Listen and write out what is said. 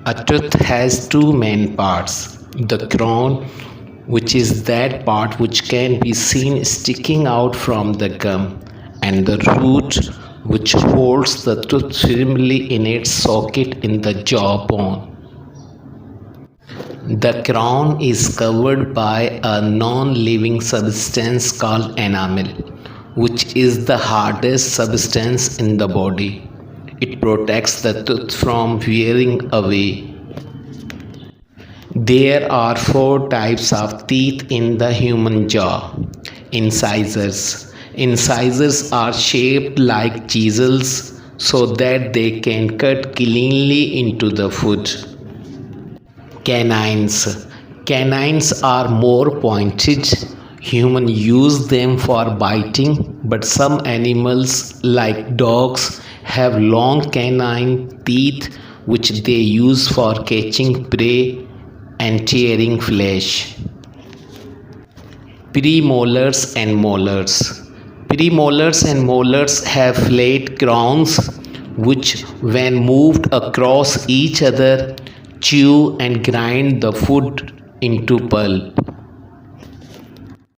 A tooth has two main parts: the crown, which is that part which can be seen sticking out from the gum, and the root, which holds the tooth firmly in its socket in the jawbone. The crown is covered by a non living substance called enamel, which is the hardest substance in the body. It protects the tooth from wearing away. There are four types of teeth in the human jaw. Incisors. Incisors are shaped like chisels so that they can cut cleanly into the food. Canines. Canines are more pointed. Humans use them for biting, but some animals, like dogs, have long canine teeth which they use for catching prey and tearing flesh. Premolars and molars. Premolars and molars have flat crowns which, when moved across each other, chew and grind the food into pulp.